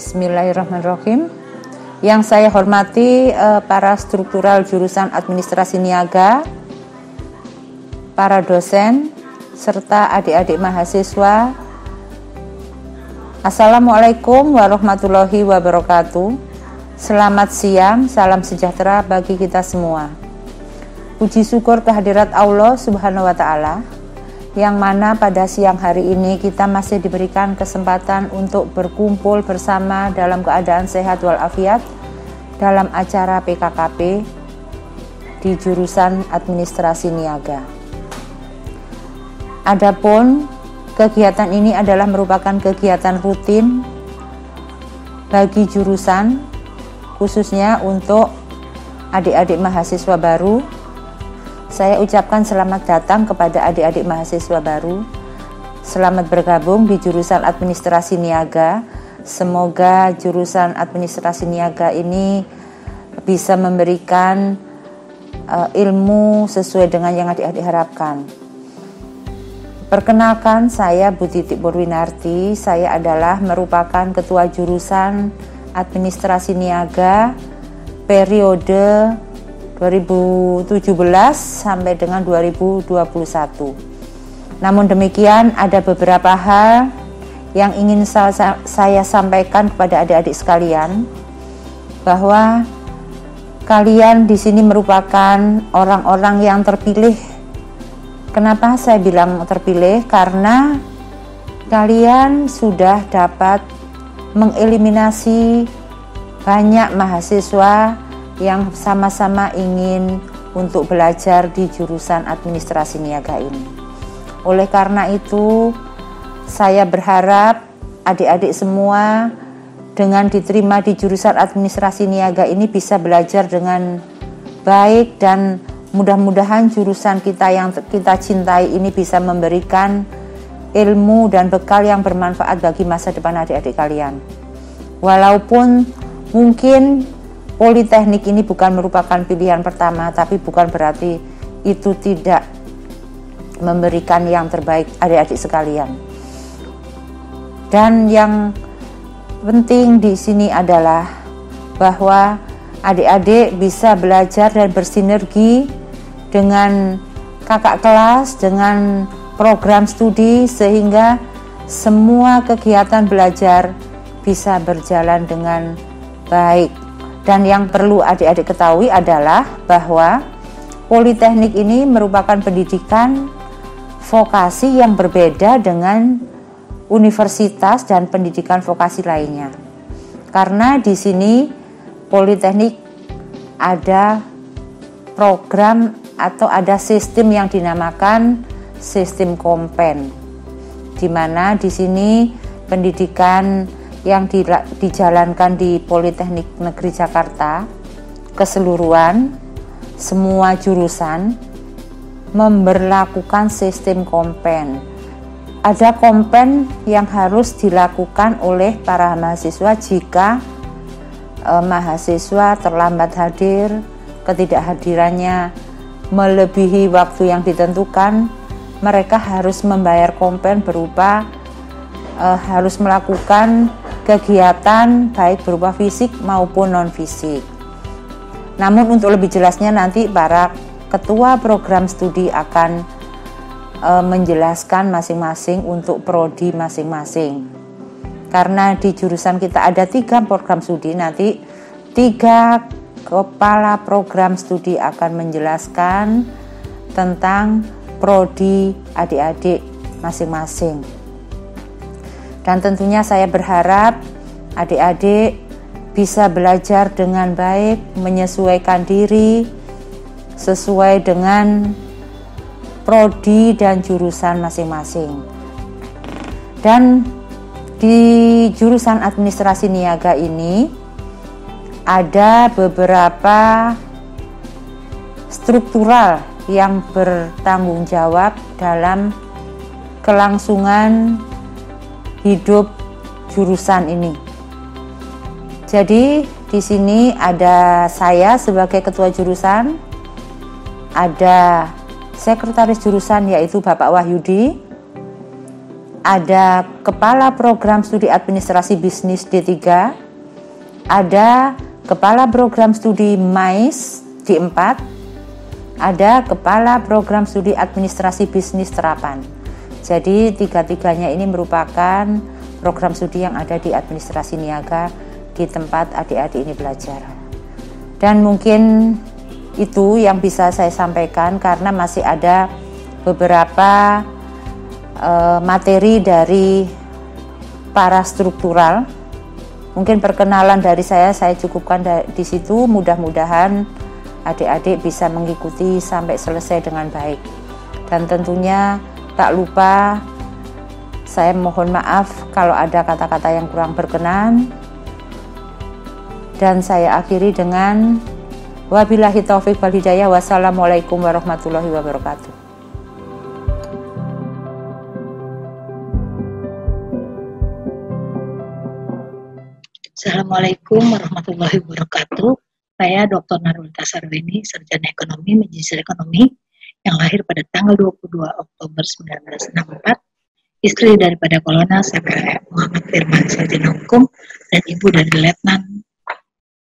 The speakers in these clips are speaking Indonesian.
Bismillahirrahmanirrahim. Yang saya hormati para struktural jurusan administrasi niaga, para dosen, serta adik-adik mahasiswa. Assalamualaikum warahmatullahi wabarakatuh. Selamat siang, salam sejahtera bagi kita semua. Puji syukur kehadirat Allah Subhanahu wa Ta'ala, yang mana pada siang hari ini kita masih diberikan kesempatan untuk berkumpul bersama dalam keadaan sehat walafiat dalam acara PKKP di jurusan administrasi niaga. Adapun kegiatan ini adalah merupakan kegiatan rutin bagi jurusan, khususnya untuk adik-adik mahasiswa baru. Saya ucapkan selamat datang kepada adik-adik mahasiswa baru. Selamat bergabung di jurusan administrasi niaga. Semoga jurusan administrasi niaga ini bisa memberikan ilmu sesuai dengan yang adik-adik harapkan. Perkenalkan, saya Bu Titik Purwinarti. Saya adalah merupakan ketua jurusan administrasi niaga periode 2017 sampai dengan 2021. Namun demikian, ada beberapa hal yang ingin saya sampaikan kepada adik-adik sekalian, bahwa kalian di sini merupakan orang-orang yang terpilih. Kenapa saya bilang terpilih? Karena kalian sudah dapat mengeliminasi banyak mahasiswa yang sama-sama ingin untuk belajar di jurusan administrasi niaga ini. Oleh karena itu, saya berharap adik-adik semua dengan diterima di jurusan administrasi niaga ini bisa belajar dengan baik, dan mudah-mudahan jurusan kita yang kita cintai ini bisa memberikan ilmu dan bekal yang bermanfaat bagi masa depan adik-adik kalian. Walaupun mungkin Politeknik ini bukan merupakan pilihan pertama, tapi bukan berarti itu tidak memberikan yang terbaik adik-adik sekalian. Dan yang penting di sini adalah bahwa adik-adik bisa belajar dan bersinergi dengan kakak kelas, dengan program studi, sehingga semua kegiatan belajar bisa berjalan dengan baik. Dan yang perlu adik-adik ketahui adalah bahwa Politeknik ini merupakan pendidikan vokasi yang berbeda dengan universitas dan pendidikan vokasi lainnya. Karena di sini Politeknik ada program atau ada sistem yang dinamakan sistem kompen, di mana di sini pendidikan yang dijalankan di Politeknik Negeri Jakarta keseluruhan semua jurusan memberlakukan sistem kompen. Ada kompen yang harus dilakukan oleh para mahasiswa jika mahasiswa terlambat hadir, ketidakhadirannya melebihi waktu yang ditentukan, mereka harus membayar kompen berupa harus melakukan kegiatan baik berupa fisik maupun non-fisik. Namun untuk lebih jelasnya nanti para ketua program studi akan menjelaskan masing-masing untuk prodi masing-masing. Karena di jurusan kita ada 3 program studi, nanti 3 kepala program studi akan menjelaskan tentang prodi adik-adik masing-masing. Dan tentunya saya berharap adik-adik bisa belajar dengan baik, menyesuaikan diri sesuai dengan prodi dan jurusan masing-masing. Dan di jurusan administrasi niaga ini ada beberapa struktural yang bertanggung jawab dalam kelangsungan hidup jurusan ini. Jadi di sini ada saya sebagai ketua jurusan, ada sekretaris jurusan yaitu Bapak Wahyudi, ada Kepala Program Studi Administrasi Bisnis D3, ada Kepala Program Studi MAIS D4, ada Kepala Program Studi Administrasi Bisnis Terapan. Jadi tiga-tiganya ini merupakan program studi yang ada di administrasi niaga di tempat adik-adik ini belajar. Dan mungkin itu yang bisa saya sampaikan karena masih ada beberapa materi dari para struktural. Mungkin perkenalan dari saya cukupkan di situ. Mudah-mudahan adik-adik bisa mengikuti sampai selesai dengan baik. Dan tentunya tak lupa saya mohon maaf kalau ada kata-kata yang kurang berkenan. Dan saya akhiri dengan wabillahi taufik wal hidayah. Wassalamualaikum warahmatullahi wabarakatuh. Assalamualaikum warahmatullahi wabarakatuh. Saya Dr. Narulita Sarweni, Sarjana Ekonomi, Magister Ekonomi, yang lahir pada tanggal 22 Oktober 1964. Istri daripada Kolonel Saudara Muhammad Firman, Sarjana Hukum, dan ibu dari Letnan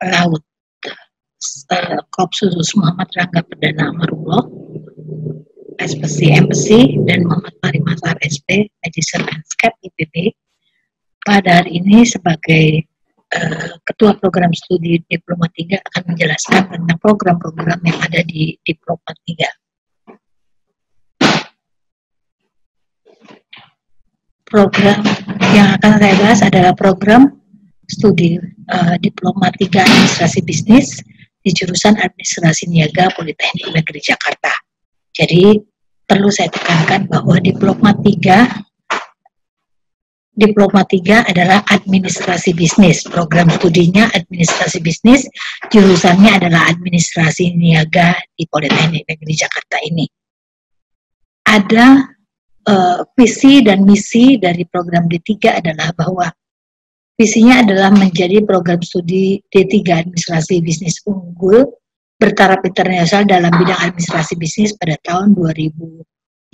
Laut Kopsus Muhammad Rangga Perdana Amarullah, SPC MPC, dan Muhammad Fahri Mazhar SP, Magister Landscape IPB. Pada hari ini sebagai Ketua Program Studi Diploma 3 akan menjelaskan tentang program-program yang ada di Diploma 3. Program yang akan saya bahas adalah program studi Diploma 3 Administrasi Bisnis di jurusan Administrasi Niaga Politeknik Negeri Jakarta. Jadi perlu saya tekankan bahwa Diploma 3 adalah administrasi bisnis. Program studinya administrasi bisnis, jurusannya adalah administrasi niaga di Politeknik Negeri Jakarta ini. Ada visi dan misi dari program D3 adalah bahwa visinya adalah menjadi program studi D3 administrasi bisnis unggul bertaraf internasional dalam bidang administrasi bisnis pada tahun 2029.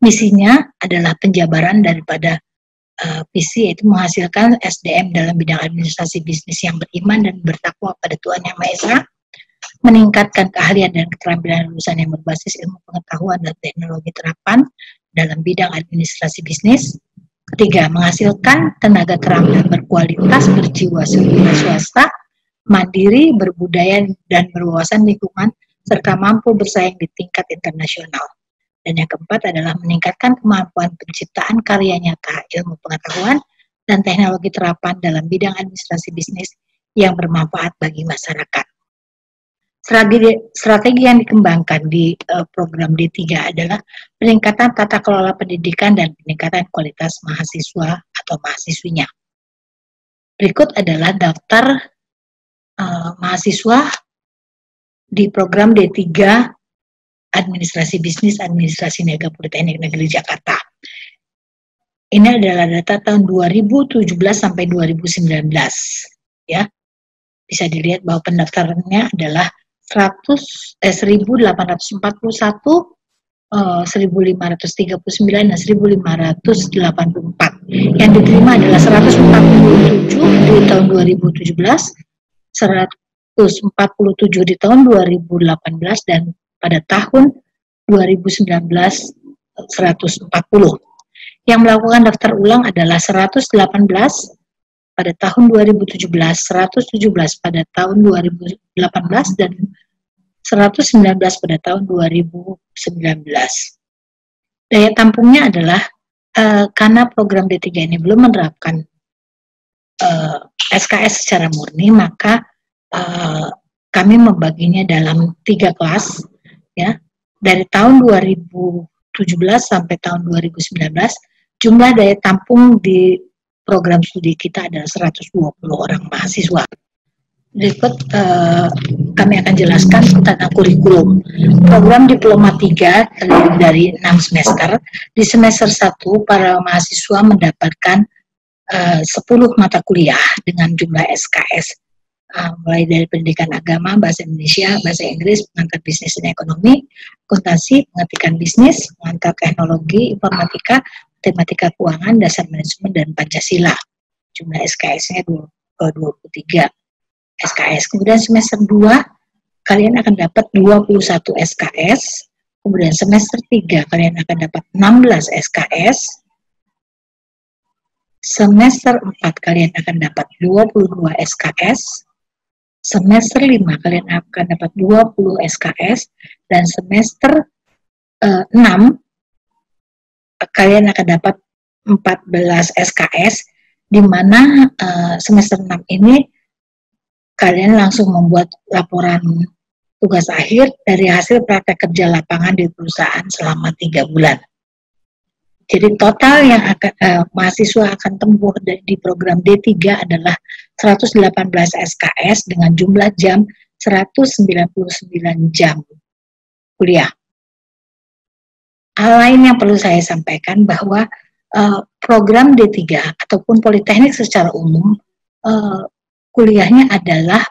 Misinya adalah penjabaran daripada visi, yaitu menghasilkan SDM dalam bidang administrasi bisnis yang beriman dan bertakwa pada Tuhan Yang Maha Esa, meningkatkan keahlian dan keterampilan lulusan yang berbasis ilmu pengetahuan dan teknologi terapan dalam bidang administrasi bisnis. Ketiga, menghasilkan tenaga terampil berkualitas, berjiwa swasta, mandiri, berbudaya, dan berwawasan lingkungan, serta mampu bersaing di tingkat internasional. Dan yang keempat adalah meningkatkan kemampuan penciptaan karya nyata, ilmu pengetahuan, dan teknologi terapan dalam bidang administrasi bisnis yang bermanfaat bagi masyarakat. Strategi yang dikembangkan di program D3 adalah peningkatan tata kelola pendidikan dan peningkatan kualitas mahasiswa atau mahasiswinya. Berikut adalah daftar mahasiswa di program D3 Administrasi Bisnis Administrasi Niaga Politeknik Negeri Jakarta. Ini adalah data tahun 2017 sampai 2019. Ya, bisa dilihat bahwa pendaftarannya adalah 1841, 1539, dan 1584. Yang diterima adalah 147 di tahun 2017, 147 di tahun 2018, dan pada tahun 2019 140. Yang melakukan daftar ulang adalah 118 pada tahun 2017, 117 pada tahun 2018, dan 119 pada tahun 2019. Daya tampungnya adalah karena program D3 ini belum menerapkan SKS secara murni, maka kami membaginya dalam 3 kelas, ya. Dari tahun 2017 sampai tahun 2019, jumlah daya tampung di program studi kita adalah 120 orang mahasiswa. Berikut kami akan jelaskan tentang kurikulum. Program Diploma 3 terdiri dari 6 semester. Di semester 1, para mahasiswa mendapatkan 10 mata kuliah dengan jumlah SKS, mulai dari pendidikan agama, bahasa Indonesia, bahasa Inggris, pengantar bisnis dan ekonomi, akuntansi, pengetikan bisnis, pengantar teknologi, informatika, Matematika Keuangan, Dasar Manajemen, dan Pancasila. Jumlah SKS-nya 23 SKS. Kemudian semester 2 kalian akan dapat 21 SKS. Kemudian semester 3 kalian akan dapat 16 SKS. Semester 4 kalian akan dapat 22 SKS. Semester 5 kalian akan dapat 20 SKS. Dan semester 6 kalian akan dapat 14 SKS, di mana semester 6 ini kalian langsung membuat laporan tugas akhir dari hasil praktek kerja lapangan di perusahaan selama 3 bulan. Jadi total yang mahasiswa akan tempuh di program D3 adalah 118 SKS dengan jumlah jam 199 jam kuliah. Hal lain yang perlu saya sampaikan bahwa program D3 ataupun politeknik secara umum kuliahnya adalah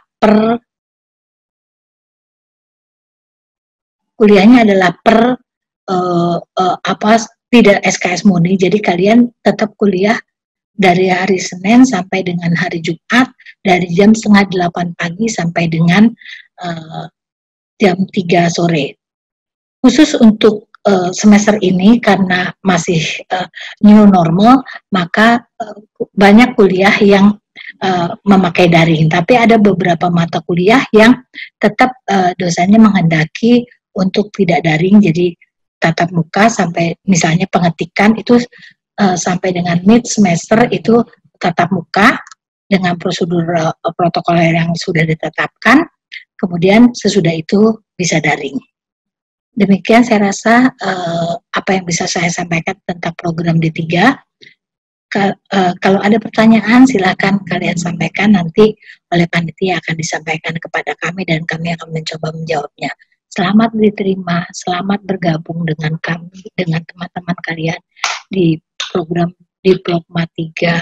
tidak SKS murni, jadi kalian tetap kuliah dari hari Senin sampai dengan hari Jumat dari jam 7:30 pagi sampai dengan jam 3 sore. Khusus untuk semester ini karena masih new normal, maka banyak kuliah yang memakai daring, tapi ada beberapa mata kuliah yang tetap dosennya menghendaki untuk tidak daring, jadi tatap muka sampai misalnya pengetikan itu sampai dengan mid semester itu tatap muka dengan prosedur protokoler yang sudah ditetapkan, kemudian sesudah itu bisa daring. Demikian saya rasa apa yang bisa saya sampaikan tentang program D3. Kalau ada pertanyaan silakan kalian sampaikan, nanti oleh panitia akan disampaikan kepada kami dan kami akan mencoba menjawabnya. Selamat diterima, selamat bergabung dengan kami, dengan teman-teman kalian di program Diploma 3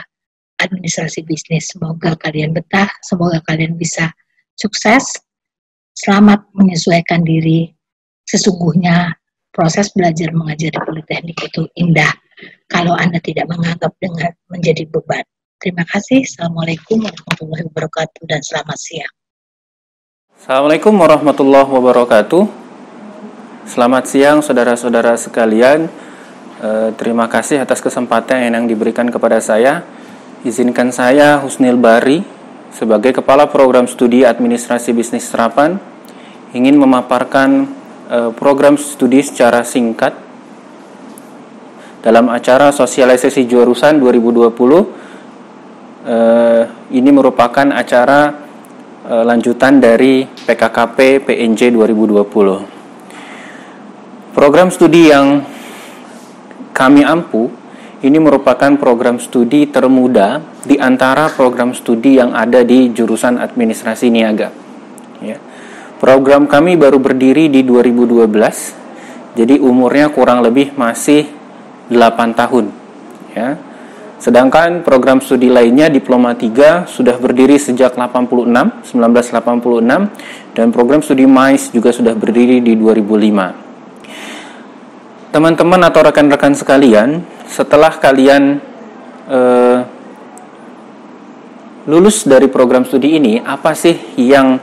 Administrasi Bisnis. Semoga kalian betah, semoga kalian bisa sukses. Selamat menyesuaikan diri. Sesungguhnya proses belajar mengajar di Politeknik itu indah kalau Anda tidak menganggap dengan menjadi beban. Terima kasih. Assalamualaikum warahmatullahi wabarakatuh dan selamat siang. Assalamualaikum warahmatullahi wabarakatuh. Selamat siang saudara-saudara sekalian. Terima kasih atas kesempatan yang diberikan kepada saya. Izinkan saya Husnil Bari sebagai Kepala Program Studi Administrasi Bisnis Serapan ingin memaparkan program studi secara singkat dalam acara sosialisasi jurusan 2020. Ini merupakan acara lanjutan dari PKKP PNJ 2020. Program studi yang kami ampu ini merupakan program studi termuda di antara program studi yang ada di jurusan administrasi niaga. Ya. Program kami baru berdiri di 2012, jadi umurnya kurang lebih masih 8 tahun. Ya. Sedangkan program studi lainnya Diploma 3 sudah berdiri sejak 1986 dan program studi MAIS juga sudah berdiri di 2005. Teman-teman atau rekan-rekan sekalian, setelah kalian lulus dari program studi ini, apa sih yang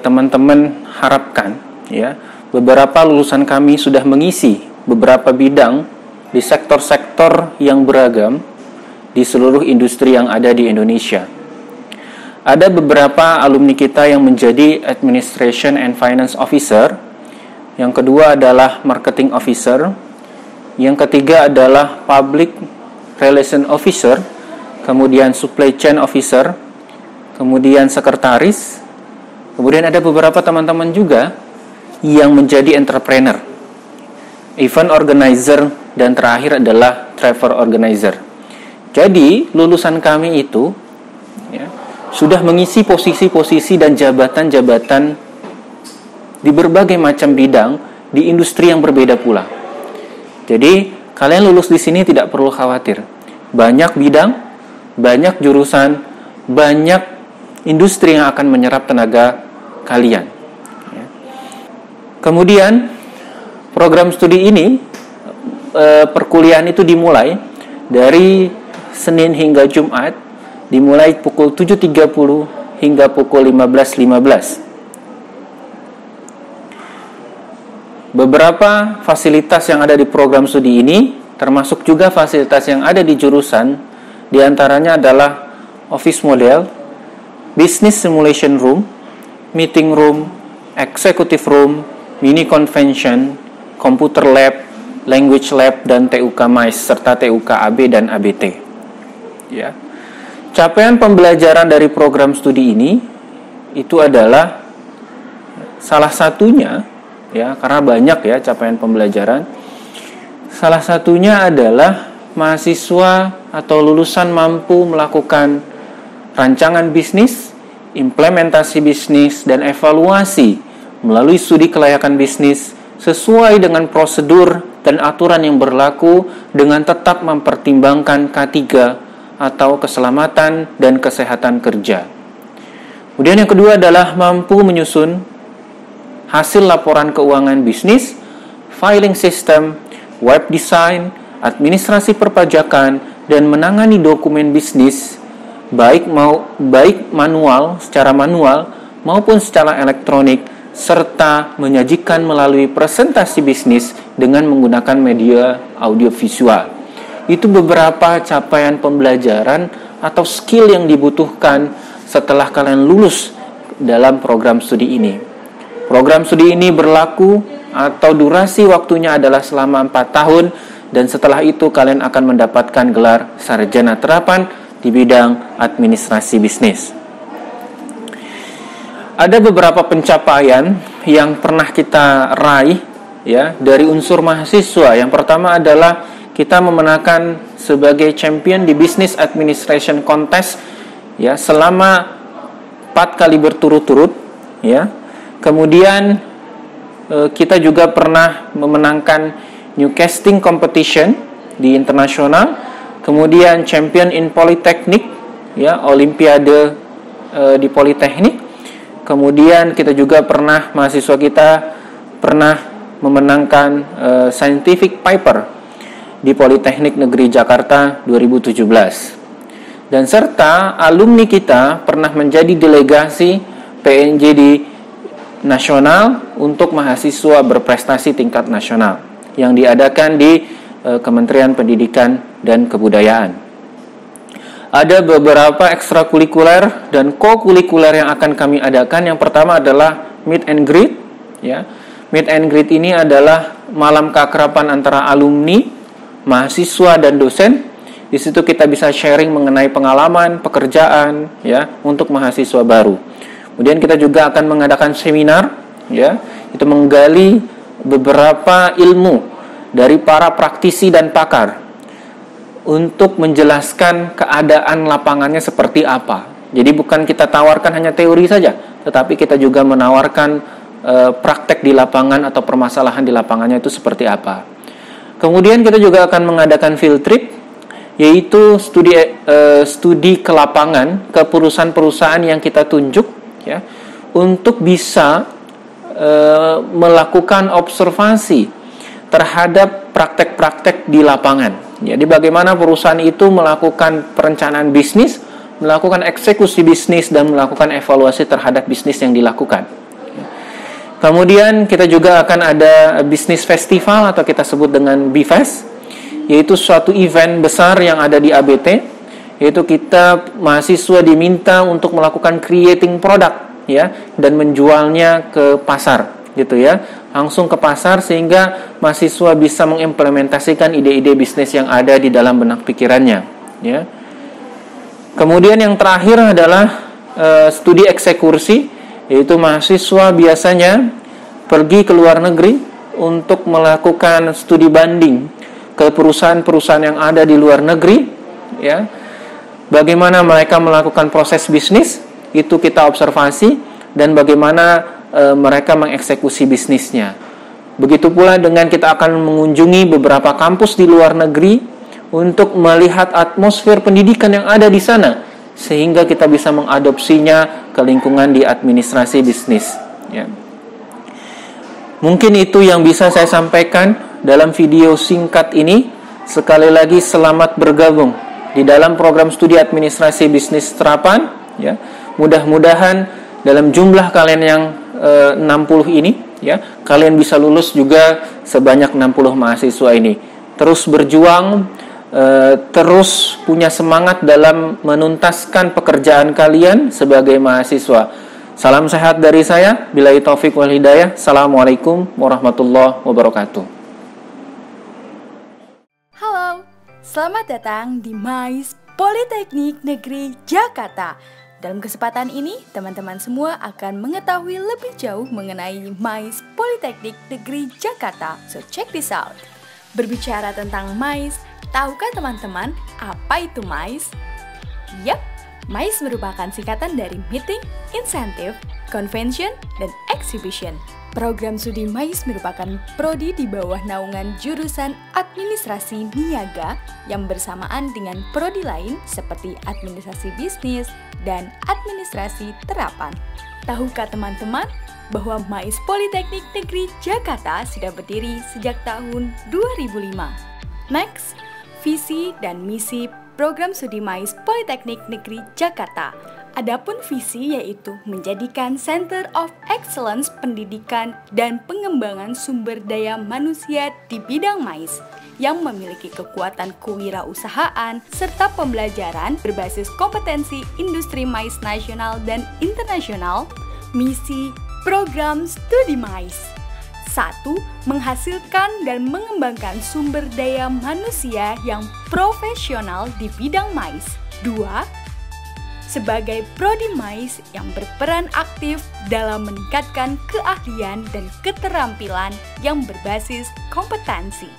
teman-teman harapkan? Ya, beberapa lulusan kami sudah mengisi beberapa bidang di sektor-sektor yang beragam di seluruh industri yang ada di Indonesia. Ada beberapa alumni kita yang menjadi Administration and Finance Officer, yang kedua adalah Marketing Officer, yang ketiga adalah Public Relation Officer, kemudian Supply Chain Officer, kemudian Sekretaris, kemudian ada beberapa teman-teman juga yang menjadi Entrepreneur, Event Organizer, dan terakhir adalah Travel Organizer. Jadi lulusan kami itu ya, sudah mengisi posisi-posisi dan jabatan-jabatan di berbagai macam bidang di industri yang berbeda pula. Jadi kalian lulus di sini tidak perlu khawatir. Banyak bidang, banyak jurusan, banyak industri yang akan menyerap tenaga kalian. Ya. Kemudian program studi ini perkuliahan itu dimulai dari Senin hingga Jumat, dimulai pukul 7.30 hingga pukul 15.15. Beberapa fasilitas yang ada di program studi ini, termasuk juga fasilitas yang ada di jurusan, diantaranya adalah office model, business simulation room, meeting room, executive room, mini convention, computer lab, language lab, dan TUK MAIS, serta TUK AB dan ABT. Ya. Capaian pembelajaran dari program studi ini itu adalah salah satunya, ya, karena banyak ya capaian pembelajaran. Salah satunya adalah mahasiswa atau lulusan mampu melakukan rancangan bisnis, implementasi bisnis, dan evaluasi melalui studi kelayakan bisnis sesuai dengan prosedur dan aturan yang berlaku dengan tetap mempertimbangkan K3 atau keselamatan dan kesehatan kerja. Kemudian yang kedua adalah mampu menyusun hasil laporan keuangan bisnis, filing system, web design, administrasi perpajakan, dan menangani dokumen bisnis baik secara manual maupun secara elektronik, serta menyajikan melalui presentasi bisnis dengan menggunakan media audiovisual. Itu beberapa capaian pembelajaran atau skill yang dibutuhkan setelah kalian lulus dalam program studi ini. Program studi ini berlaku atau durasi waktunya adalah selama 4 tahun, dan setelah itu kalian akan mendapatkan gelar sarjana terapan di bidang administrasi bisnis. Ada beberapa pencapaian yang pernah kita raih ya dari unsur mahasiswa. Yang pertama adalah kita memenangkan sebagai champion di Business Administration Contest ya selama 4 kali berturut-turut ya. Kemudian kita juga pernah memenangkan Newcasting Competition di internasional, kemudian champion in Polytechnic ya, olimpiade di Politeknik. Kemudian kita juga mahasiswa kita pernah memenangkan scientific paper di Politeknik Negeri Jakarta 2017. Dan serta alumni kita pernah menjadi delegasi PNJ di nasional untuk mahasiswa berprestasi tingkat nasional yang diadakan di Kementerian Pendidikan dan Kebudayaan. Ada beberapa ekstrakurikuler dan kokurikuler yang akan kami adakan. Yang pertama adalah meet and greet ya. Meet and greet ini adalah malam keakraban antara alumni, mahasiswa dan dosen. Di situ kita bisa sharing mengenai pengalaman pekerjaan ya untuk mahasiswa baru. Kemudian kita juga akan mengadakan seminar ya, itu menggali beberapa ilmu dari para praktisi dan pakar untuk menjelaskan keadaan lapangannya seperti apa. Jadi bukan kita tawarkan hanya teori saja, tetapi kita juga menawarkan praktek di lapangan atau permasalahan di lapangannya itu seperti apa. Kemudian kita juga akan mengadakan field trip, yaitu studi ke lapangan ke perusahaan-perusahaan yang kita tunjuk ya, untuk bisa melakukan observasi terhadap praktek-praktek di lapangan. Jadi bagaimana perusahaan itu melakukan perencanaan bisnis, melakukan eksekusi bisnis, dan melakukan evaluasi terhadap bisnis yang dilakukan. Kemudian kita juga akan ada bisnis festival atau kita sebut dengan BIFES, yaitu suatu event besar yang ada di ABT, yaitu kita mahasiswa diminta untuk melakukan creating product ya dan menjualnya ke pasar gitu ya, langsung ke pasar sehingga mahasiswa bisa mengimplementasikan ide-ide bisnis yang ada di dalam benak pikirannya ya. Kemudian yang terakhir adalah studi eksekusi, yaitu mahasiswa biasanya pergi ke luar negeri untuk melakukan studi banding ke perusahaan-perusahaan yang ada di luar negeri ya. Bagaimana mereka melakukan proses bisnis itu kita observasi, dan bagaimana mereka mengeksekusi bisnisnya. Begitu pula dengan kita akan mengunjungi beberapa kampus di luar negeri untuk melihat atmosfer pendidikan yang ada di sana, sehingga kita bisa mengadopsinya ke lingkungan di administrasi bisnis ya. Mungkin itu yang bisa saya sampaikan dalam video singkat ini, sekali lagi selamat bergabung di dalam program studi administrasi bisnis terapan. Ya, mudah-mudahan dalam jumlah kalian yang 60 ini, ya, kalian bisa lulus juga sebanyak 60 mahasiswa ini. Terus berjuang, terus punya semangat dalam menuntaskan pekerjaan kalian sebagai mahasiswa. Salam sehat dari saya, billahi taufik wal hidayah. Assalamualaikum warahmatullahi wabarakatuh. Halo, selamat datang di MAIS Politeknik Negeri Jakarta. Dalam kesempatan ini, teman-teman semua akan mengetahui lebih jauh mengenai MAIS Politeknik Negeri Jakarta. So check this out. Berbicara tentang MAIS, tahukah teman-teman apa itu MAIS? Yap, MAIS merupakan singkatan dari Meeting, Incentive, Convention, dan Exhibition. Program studi MAIS merupakan prodi di bawah naungan jurusan Administrasi Niaga yang bersamaan dengan prodi lain seperti Administrasi Bisnis dan Administrasi Terapan. Tahukah teman-teman bahwa MAIS Politeknik Negeri Jakarta sudah berdiri sejak tahun 2005? Next, visi dan misi program studi MAIS Politeknik Negeri Jakarta. Adapun visi yaitu menjadikan Center of Excellence pendidikan dan pengembangan sumber daya manusia di bidang MAIS yang memiliki kekuatan kewirausahaan serta pembelajaran berbasis kompetensi industri MAIS nasional dan internasional. Misi program studi MAIS: 1. Menghasilkan dan mengembangkan sumber daya manusia yang profesional di bidang MAIS. 2. Sebagai prodi MAIS yang berperan aktif dalam meningkatkan keahlian dan keterampilan yang berbasis kompetensi.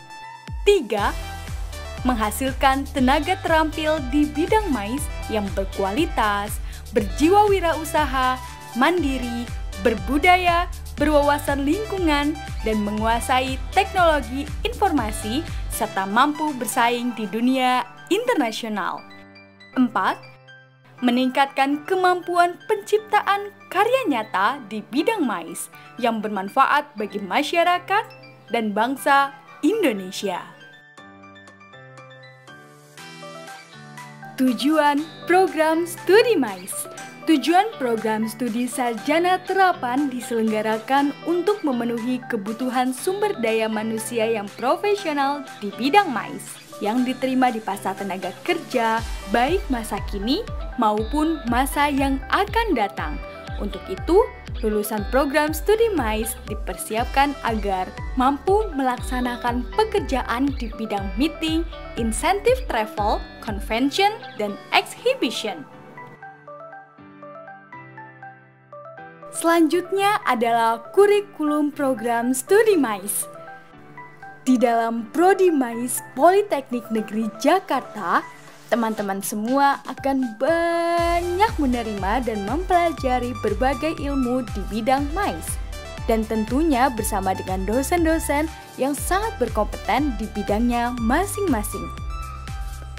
3. Menghasilkan tenaga terampil di bidang MAIS yang berkualitas, berjiwa wirausaha, mandiri, berbudaya, berwawasan lingkungan, dan menguasai teknologi informasi serta mampu bersaing di dunia internasional. 4. Meningkatkan kemampuan penciptaan karya nyata di bidang MAIS yang bermanfaat bagi masyarakat dan bangsa Indonesia. Tujuan program studi MAIS. Tujuan program studi sarjana terapan diselenggarakan untuk memenuhi kebutuhan sumber daya manusia yang profesional di bidang MAIS yang diterima di pasar tenaga kerja, baik masa kini maupun masa yang akan datang. Untuk itu, lulusan program studi MAIS dipersiapkan agar mampu melaksanakan pekerjaan di bidang meeting, insentif travel, convention, dan exhibition. Selanjutnya adalah kurikulum program studi MAIS. Di dalam prodi MAIS Politeknik Negeri Jakarta, teman-teman semua akan banyak menerima dan mempelajari berbagai ilmu di bidang MAIS, dan tentunya bersama dengan dosen-dosen yang sangat berkompeten di bidangnya masing-masing.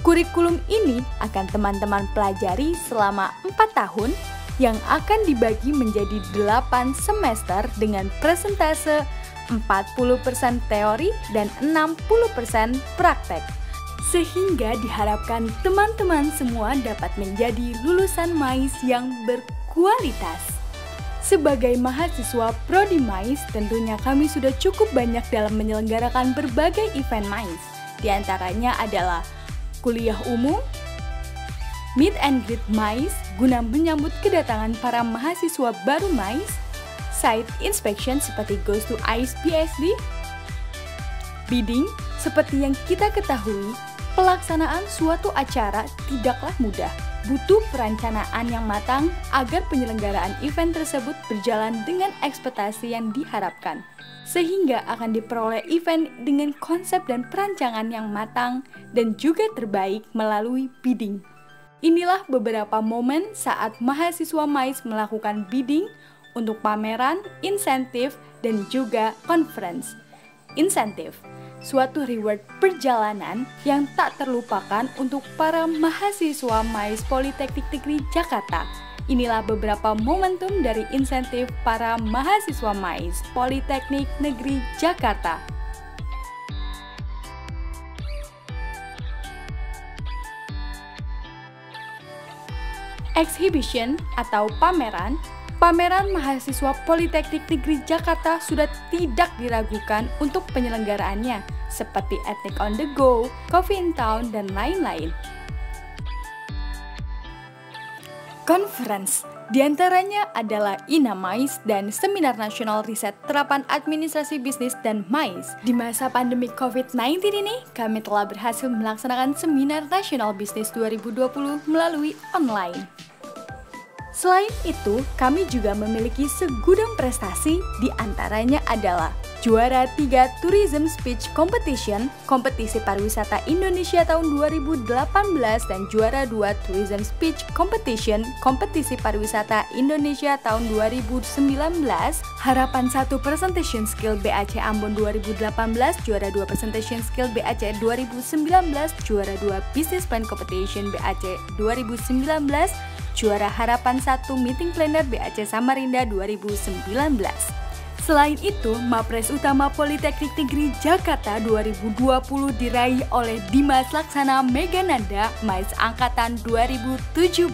Kurikulum ini akan teman-teman pelajari selama 4 tahun yang akan dibagi menjadi 8 semester dengan presentase 40% teori dan 60% praktek. Sehingga diharapkan teman-teman semua dapat menjadi lulusan MAIS yang berkualitas. Sebagai mahasiswa prodi MAIS, tentunya kami sudah cukup banyak dalam menyelenggarakan berbagai event MAIS. Di antaranya adalah kuliah umum, meet and greet MAIS guna menyambut kedatangan para mahasiswa baru MAIS, site inspection seperti Goes to ICE PSD, bidding. Seperti yang kita ketahui, pelaksanaan suatu acara tidaklah mudah. Butuh perencanaan yang matang agar penyelenggaraan event tersebut berjalan dengan ekspektasi yang diharapkan, sehingga akan diperoleh event dengan konsep dan perancangan yang matang dan juga terbaik melalui bidding. Inilah beberapa momen saat mahasiswa MAIS melakukan bidding untuk pameran, insentif, dan juga conference. Insentif, suatu reward perjalanan yang tak terlupakan untuk para mahasiswa MAIS Politeknik Negeri Jakarta. Inilah beberapa momentum dari insentif para mahasiswa MAIS Politeknik Negeri Jakarta. Exhibition atau pameran, pameran mahasiswa Politeknik Negeri Jakarta sudah tidak diragukan untuk penyelenggaraan,nya seperti Ethnic on the Go, Coffee in Town, dan lain-lain. Conference diantaranya adalah INA-MAIS dan Seminar Nasional Riset Terapan Administrasi Bisnis dan MAIS. Di masa pandemi COVID-19 ini, kami telah berhasil melaksanakan Seminar Nasional Bisnis 2020 melalui online. Selain itu, kami juga memiliki segudang prestasi, di antaranya adalah juara 3 Tourism Speech Competition, Kompetisi Pariwisata Indonesia tahun 2018, dan juara 2 Tourism Speech Competition, Kompetisi Pariwisata Indonesia tahun 2019, Harapan 1 Presentation Skill BAC Ambon 2018, juara 2 Presentation Skill BAC 2019, juara 2 Business Plan Competition BAC 2019, juara Harapan 1 Meeting Planner BAC Samarinda 2019. Selain itu, Mapres Utama Politeknik Negeri Jakarta 2020 diraih oleh Dimas Laksana Megananda, MAIS Angkatan 2017.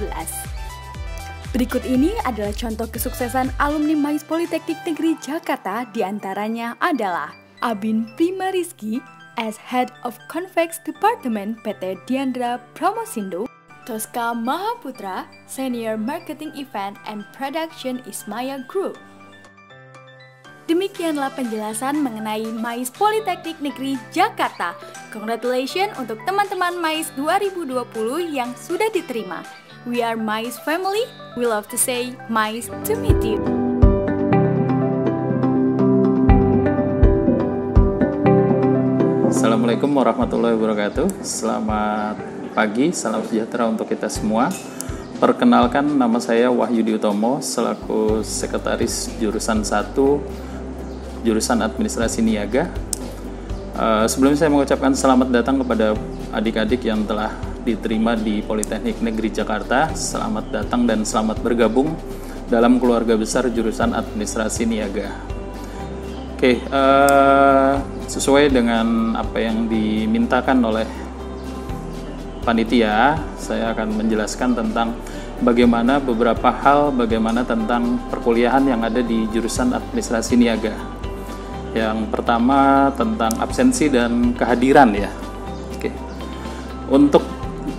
Berikut ini adalah contoh kesuksesan alumni MAIS Politeknik Negeri Jakarta, diantaranya adalah Abin Prima Rizky as Head of Convex Department PT Diandra Promosindo, Tosca Mahaputra, Senior Marketing Event and Production Ismaya Group. Demikianlah penjelasan mengenai MAIS Politeknik Negeri Jakarta. Congratulations untuk teman-teman MAIS 2020 yang sudah diterima. We are MAIS family. We love to say MAIS to meet you. Assalamualaikum warahmatullahi wabarakatuh. Selamat pagi, salam sejahtera untuk kita semua. Perkenalkan, nama saya Wahyudi Utomo selaku Sekretaris Jurusan 1 Jurusan Administrasi Niaga. Sebelumnya saya mengucapkan selamat datang kepada adik-adik yang telah diterima di Politeknik Negeri Jakarta. Selamat datang dan selamat bergabung dalam keluarga besar Jurusan Administrasi Niaga. Oke, sesuai dengan apa yang dimintakan oleh panitia, saya akan menjelaskan tentang bagaimana beberapa hal, bagaimana tentang perkuliahan yang ada di Jurusan Administrasi Niaga. Yang pertama tentang absensi dan kehadiran ya. Oke. Untuk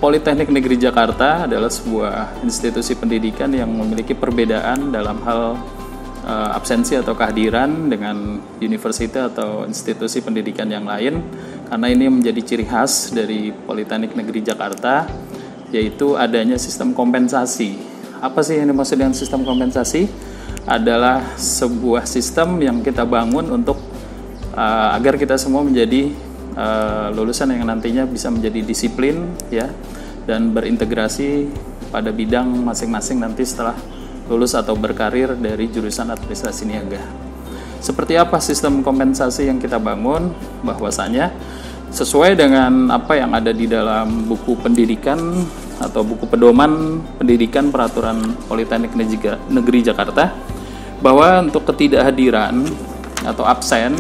Politeknik Negeri Jakarta adalah sebuah institusi pendidikan yang memiliki perbedaan dalam hal absensi atau kehadiran dengan universitas atau institusi pendidikan yang lain, karena ini menjadi ciri khas dari Politeknik Negeri Jakarta, yaitu adanya sistem kompensasi. Apa sih yang dimaksud dengan sistem kompensasi? Adalah sebuah sistem yang kita bangun untuk agar kita semua menjadi lulusan yang nantinya bisa menjadi disiplin ya, dan berintegrasi pada bidang masing-masing nanti setelah lulus atau berkarir dari jurusan administrasi niaga. Seperti apa sistem kompensasi yang kita bangun? Bahwasanya sesuai dengan apa yang ada di dalam buku pendidikan atau buku pedoman pendidikan peraturan Politeknik Negeri Jakarta, bahwa untuk ketidakhadiran atau absen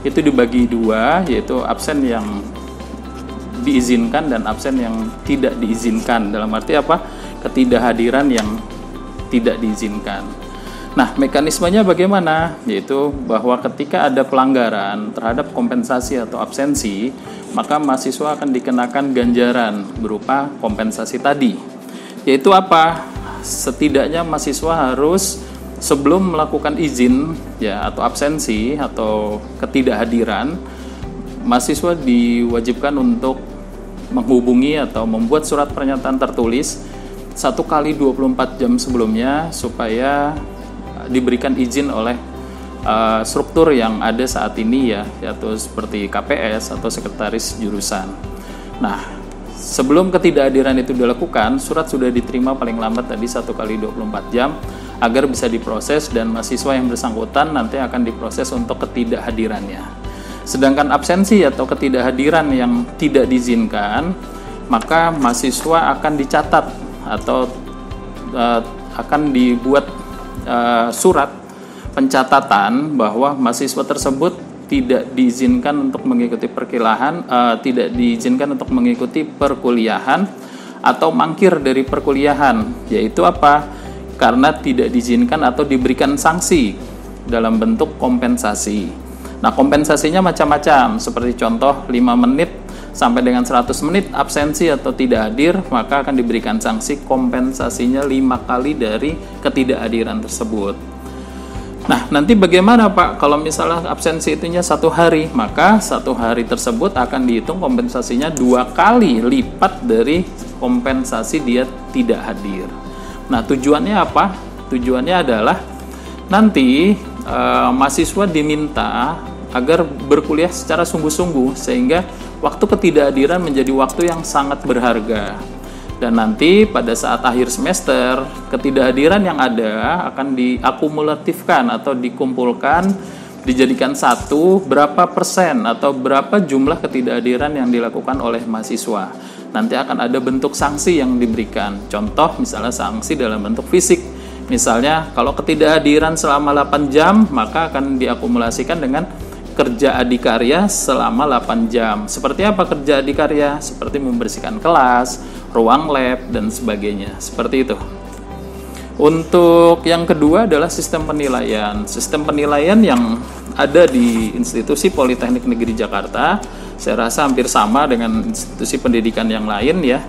itu dibagi dua, yaitu absen yang diizinkan dan absen yang tidak diizinkan. Dalam arti apa? Ketidakhadiran yang tidak diizinkan. Nah, mekanismenya bagaimana? Yaitu bahwa ketika ada pelanggaran terhadap kompensasi atau absensi, maka mahasiswa akan dikenakan ganjaran berupa kompensasi tadi. Yaitu apa? Setidaknya mahasiswa harus sebelum melakukan izin ya atau absensi atau ketidakhadiran, mahasiswa diwajibkan untuk menghubungi atau membuat surat pernyataan tertulis 1 kali 24 jam sebelumnya supaya diberikan izin oleh struktur yang ada saat ini ya, yaitu seperti KPS atau sekretaris jurusan. Nah, sebelum ketidakhadiran itu dilakukan, surat sudah diterima paling lambat tadi 1 kali 24 jam agar bisa diproses dan mahasiswa yang bersangkutan nanti akan diproses untuk ketidakhadirannya. Sedangkan absensi atau ketidakhadiran yang tidak diizinkan, maka mahasiswa akan dicatat atau akan dibuat surat pencatatan bahwa mahasiswa tersebut tidak diizinkan untuk mengikuti perkuliahan atau mangkir dari perkuliahan, yaitu apa? Karena tidak diizinkan atau diberikan sanksi dalam bentuk kompensasi. Nah, kompensasinya macam-macam, seperti contoh 5 menit sampai dengan 100 menit absensi atau tidak hadir, maka akan diberikan sanksi kompensasinya 5 kali dari ketidakhadiran tersebut. Nah, nanti bagaimana Pak kalau misalnya absensi itunya 1 hari, maka 1 hari tersebut akan dihitung kompensasinya 2 kali lipat dari kompensasi dia tidak hadir. Nah, tujuannya apa? Tujuannya adalah nanti mahasiswa diminta agar berkuliah secara sungguh-sungguh, sehingga waktu ketidakhadiran menjadi waktu yang sangat berharga. Dan nanti pada saat akhir semester, ketidakhadiran yang ada akan diakumulatifkan atau dikumpulkan, dijadikan satu, berapa persen atau berapa jumlah ketidakhadiran yang dilakukan oleh mahasiswa. Nanti akan ada bentuk sanksi yang diberikan. Contoh misalnya sanksi dalam bentuk fisik. Misalnya kalau ketidakhadiran selama 8 jam, maka akan diakumulasikan dengan kerja adikarya selama 8 jam. Seperti apa kerja adikarya? Seperti membersihkan kelas, ruang lab, dan sebagainya. Seperti itu. Untuk yang kedua adalah sistem penilaian. Sistem penilaian yang ada di Institusi Politeknik Negeri Jakarta, saya rasa hampir sama dengan institusi pendidikan yang lain ya.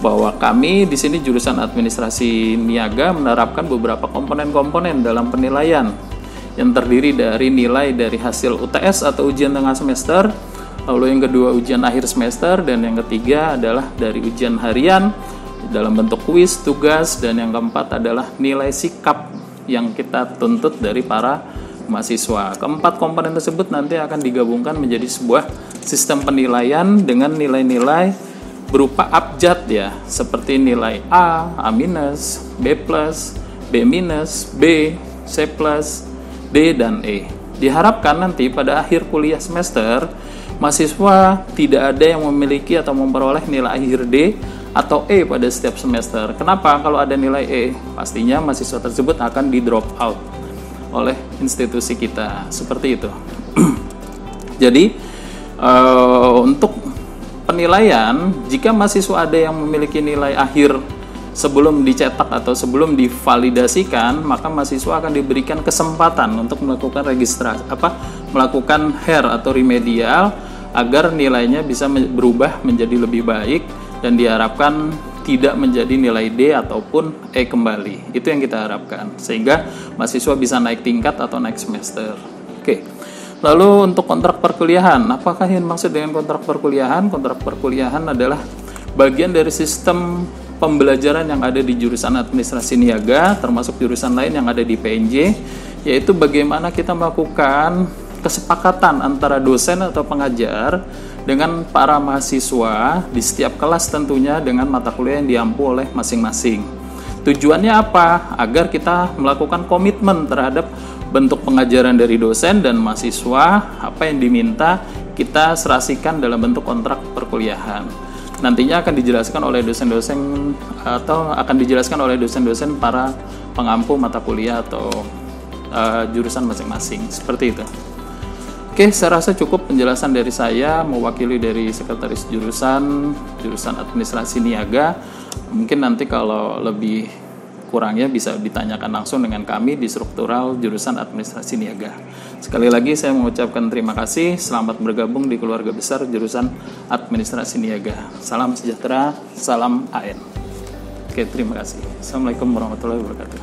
Bahwa kami di sini jurusan Administrasi Niaga menerapkan beberapa komponen-komponen dalam penilaian yang terdiri dari nilai dari hasil UTS atau ujian tengah semester, lalu yang kedua ujian akhir semester, dan yang ketiga adalah dari ujian harian dalam bentuk kuis, tugas, dan yang keempat adalah nilai sikap yang kita tuntut dari para mahasiswa. Keempat komponen tersebut nanti akan digabungkan menjadi sebuah sistem penilaian dengan nilai-nilai berupa abjad ya, seperti nilai A, A-, B+, B-, B, C+, D, dan E. Diharapkan nanti pada akhir kuliah semester, mahasiswa tidak ada yang memiliki atau memperoleh nilai akhir D atau E pada setiap semester. Kenapa? Kalau ada nilai E, pastinya mahasiswa tersebut akan di drop out oleh institusi kita. Seperti itu. Jadi, untuk penilaian, jika mahasiswa ada yang memiliki nilai akhir sebelum dicetak atau sebelum divalidasikan, maka mahasiswa akan diberikan kesempatan untuk melakukan registrasi, melakukan HER atau remedial agar nilainya bisa berubah menjadi lebih baik dan diharapkan tidak menjadi nilai D ataupun E kembali. Itu yang kita harapkan, sehingga mahasiswa bisa naik tingkat atau naik semester. Oke. Lalu untuk kontrak perkuliahan, apakah yang maksud dengan kontrak perkuliahan? Kontrak perkuliahan adalah bagian dari sistem pembelajaran yang ada di jurusan Administrasi Niaga, termasuk jurusan lain yang ada di PNJ, yaitu bagaimana kita melakukan kesepakatan antara dosen atau pengajar dengan para mahasiswa di setiap kelas, tentunya dengan mata kuliah yang diampu oleh masing-masing. Tujuannya apa? Agar kita melakukan komitmen terhadap bentuk pengajaran dari dosen dan mahasiswa, apa yang diminta kita serasikan dalam bentuk kontrak perkuliahan. Nantinya akan dijelaskan oleh dosen-dosen atau akan dijelaskan oleh dosen-dosen para pengampu mata kuliah atau jurusan masing-masing. Seperti itu. Oke, saya rasa cukup penjelasan dari saya mewakili dari sekretaris jurusan Administrasi Niaga. Mungkin nanti kalau lebih kurangnya bisa ditanyakan langsung dengan kami di struktural jurusan Administrasi Niaga. Sekali lagi saya mengucapkan terima kasih, selamat bergabung di keluarga besar jurusan Administrasi Niaga. Salam sejahtera, salam AN. Oke, terima kasih. Assalamualaikum warahmatullahi wabarakatuh.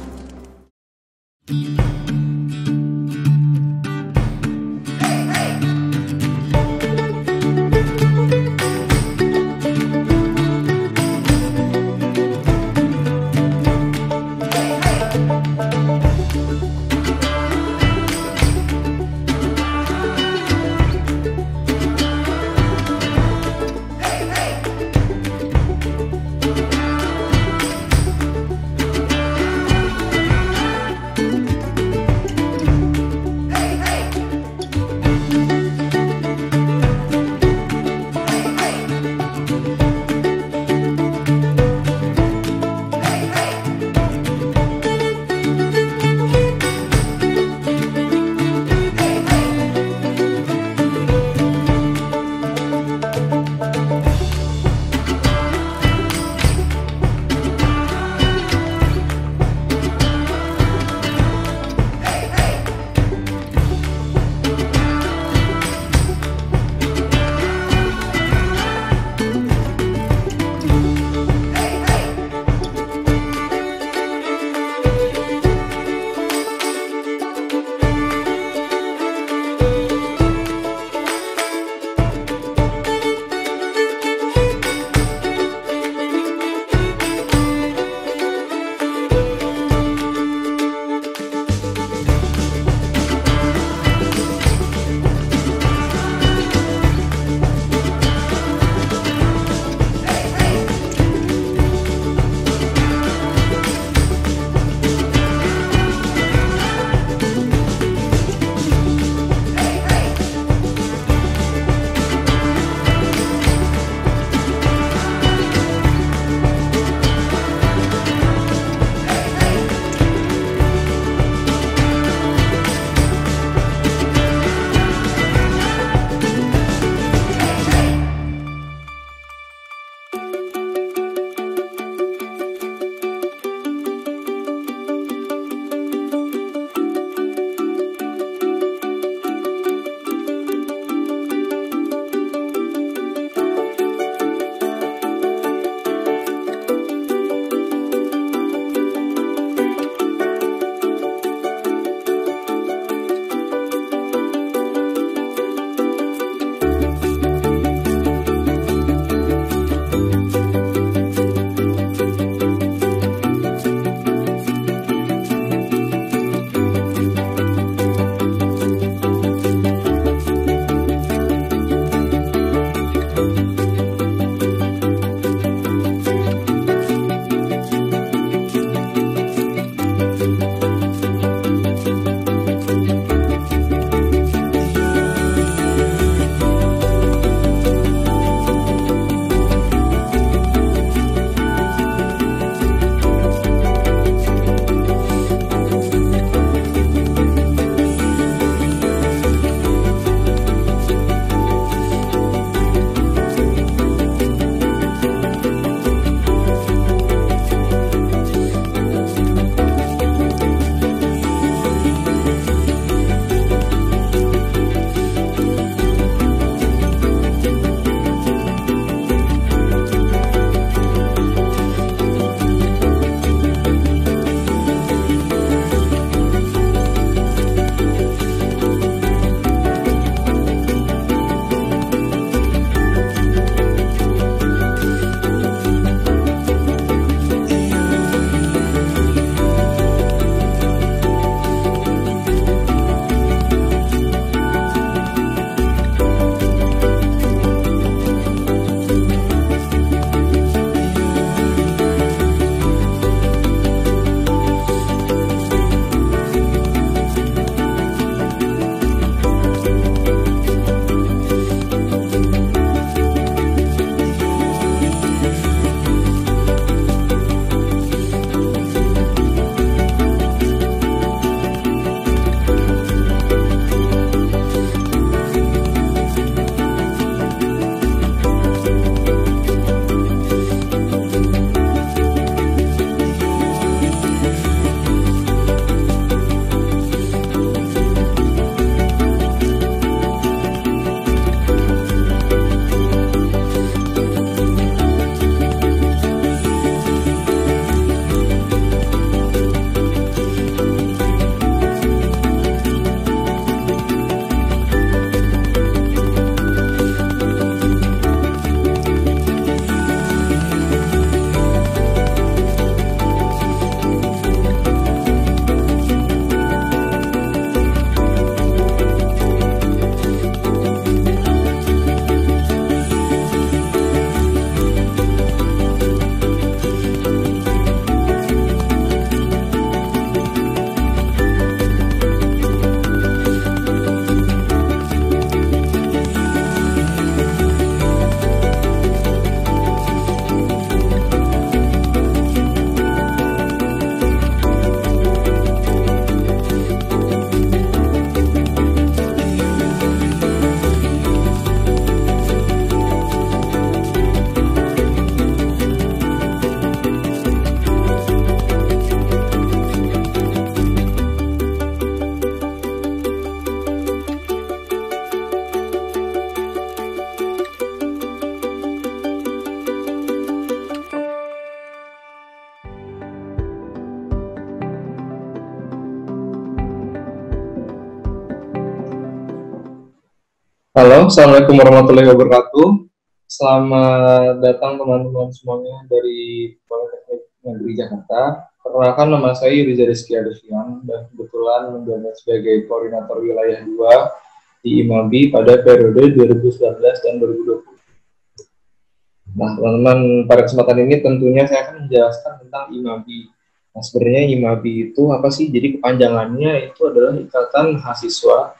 Halo, Assalamualaikum warahmatullahi wabarakatuh. Selamat datang teman-teman semuanya dari Politeknik Negeri Jakarta. Perkenalkan, nama saya Riza Rizky Adevian dan kebetulan menjabat sebagai Koordinator Wilayah 2 di IMABI pada periode 2019 dan 2020. Nah, teman-teman, pada kesempatan ini tentunya saya akan menjelaskan tentang IMABI. Nah, sebenarnya IMABI itu apa sih? Jadi kepanjangannya itu adalah Ikatan Mahasiswa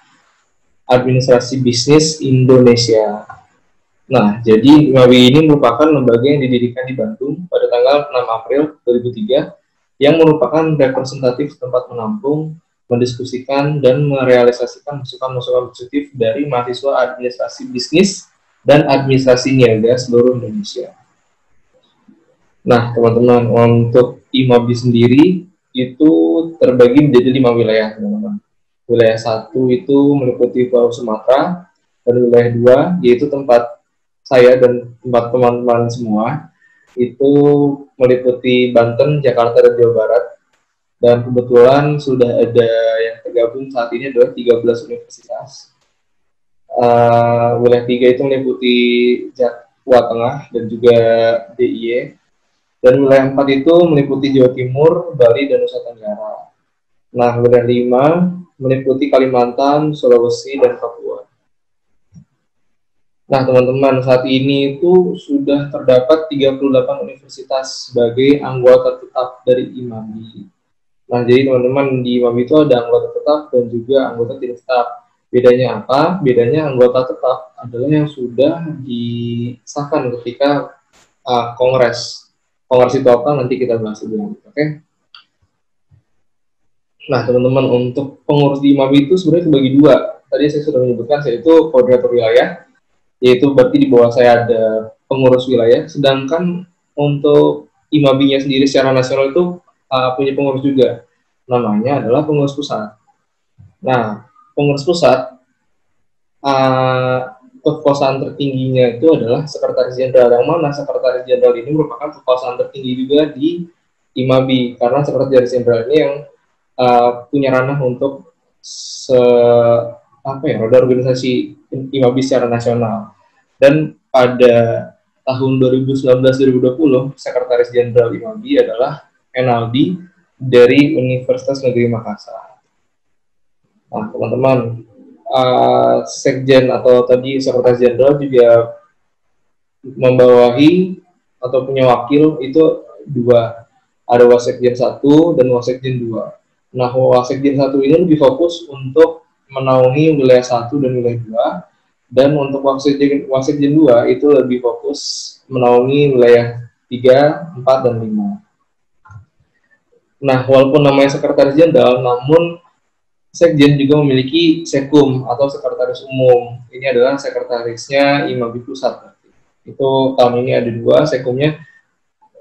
Administrasi Bisnis Indonesia. Nah, jadi IMABI ini merupakan lembaga yang didirikan di Bandung pada tanggal 6 April 2003 yang merupakan representatif tempat menampung, mendiskusikan, dan merealisasikan masukan-masukan positif dari mahasiswa administrasi bisnis dan administrasi niaga seluruh Indonesia. Nah, teman-teman, untuk IMABI sendiri itu terbagi menjadi 5 wilayah, teman-teman. Wilayah 1 itu meliputi Pulau Sumatera, dan wilayah 2 yaitu tempat saya dan tempat teman-teman semua itu meliputi Banten, Jakarta, dan Jawa Barat. Dan kebetulan sudah ada yang tergabung saat ini adalah 13 universitas. Wilayah 3 itu meliputi Jawa Tengah dan juga DIY. Dan wilayah 4 itu meliputi Jawa Timur, Bali, dan Nusa Tenggara. Nah, wilayah 5 meliputi Kalimantan, Sulawesi, dan Papua. Nah, teman-teman, saat ini itu sudah terdapat 38 universitas sebagai anggota tetap dari IMABI. Nah, jadi teman-teman, di IMABI itu ada anggota tetap dan juga anggota tidak tetap. Bedanya apa? Bedanya anggota tetap adalah yang sudah disahkan ketika Kongres. Kongres itu apa? Nanti kita bahas dulu, oke? Nah, teman-teman, untuk pengurus di IMABI itu sebenarnya dibagi dua. Tadi saya sudah menyebutkan, yaitu koordinator wilayah, yaitu berarti di bawah saya ada pengurus wilayah, sedangkan untuk IMABI-nya sendiri secara nasional itu punya pengurus juga. Namanya adalah pengurus pusat. Nah, pengurus pusat, kekuasaan tertingginya itu adalah sekretaris jenderal, yang mana sekretaris jenderal ini merupakan kekuasaan tertinggi juga di IMABI, karena sekretaris jenderal ini yang punya ranah untuk roda organisasi IMABI secara nasional. Dan pada tahun 2019-2020 sekretaris jenderal IMABI adalah Enaldi dari Universitas Negeri Makassar. Nah, teman-teman, sekjen atau tadi sekretaris jenderal juga membawahi atau punya wakil itu dua, ada wasekjen 1 dan wasekjen 2. Nah, wasekjen 1 ini lebih fokus untuk menaungi wilayah 1 dan wilayah 2, dan untuk wasekjen 2 itu lebih fokus menaungi wilayah 3, 4, dan 5. Nah, walaupun namanya sekretaris jenderal, namun sekjen juga memiliki sekum atau sekretaris umum. Ini adalah sekretarisnya IMABI Pusat. Itu tahun ini ada 2, sekumnya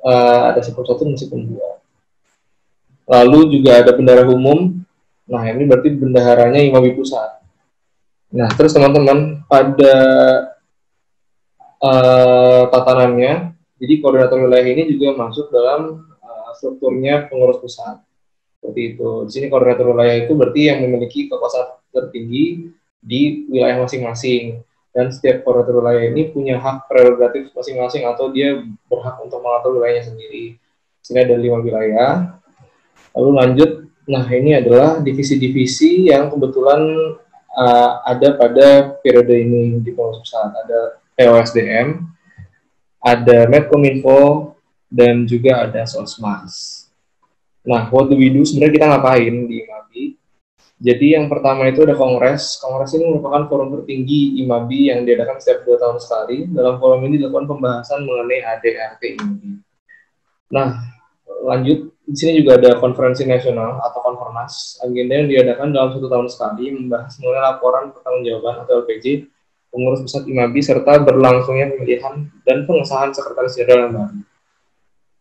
ada sekum 1 dan sekum 2. Lalu juga ada bendahara umum. Nah, ini berarti bendaharanya IMABI Pusat. Nah, terus teman-teman, pada tatanannya, jadi koordinator wilayah ini juga masuk dalam strukturnya pengurus pusat. Seperti itu. Di sini koordinator wilayah itu berarti yang memiliki kekuasaan tertinggi di wilayah masing-masing. Dan setiap koordinator wilayah ini punya hak prerogatif masing-masing atau dia berhak untuk mengatur wilayahnya sendiri. Di sini ada 5 wilayah. Lalu lanjut, nah ini adalah divisi-divisi yang kebetulan ada pada periode ini di pengurus pusat. Ada POSDM, ada Medkominfo, dan juga ada Sosmas. Nah, what do we do? Sebenarnya kita ngapain di IMABI? Jadi yang pertama itu ada Kongres. Kongres ini merupakan forum tertinggi IMABI yang diadakan setiap 2 tahun sekali. Dalam forum ini dilakukan pembahasan mengenai ADRT IMABI. Nah, lanjut, di sini juga ada konferensi nasional atau konfernas. Agenda yang diadakan dalam 1 tahun sekali membahas mengenai laporan pertanggungjawaban atau LPJ pengurus pusat IMABI serta berlangsungnya pemilihan dan pengesahan sekretaris jenderal yang baru.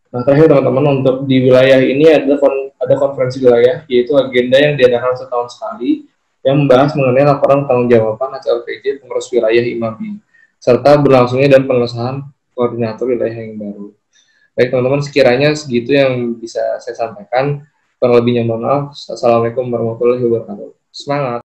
Nah, terakhir teman-teman, untuk di wilayah ini ada konferensi wilayah, yaitu agenda yang diadakan setahun sekali yang membahas mengenai laporan pertanggungjawaban atau LPJ pengurus wilayah IMABI serta berlangsungnya dan pengesahan koordinator wilayah yang baru. Baik teman-teman, sekiranya segitu yang bisa saya sampaikan. Kurang lebihnya mohon maaf. Assalamualaikum warahmatullahi wabarakatuh. Semangat!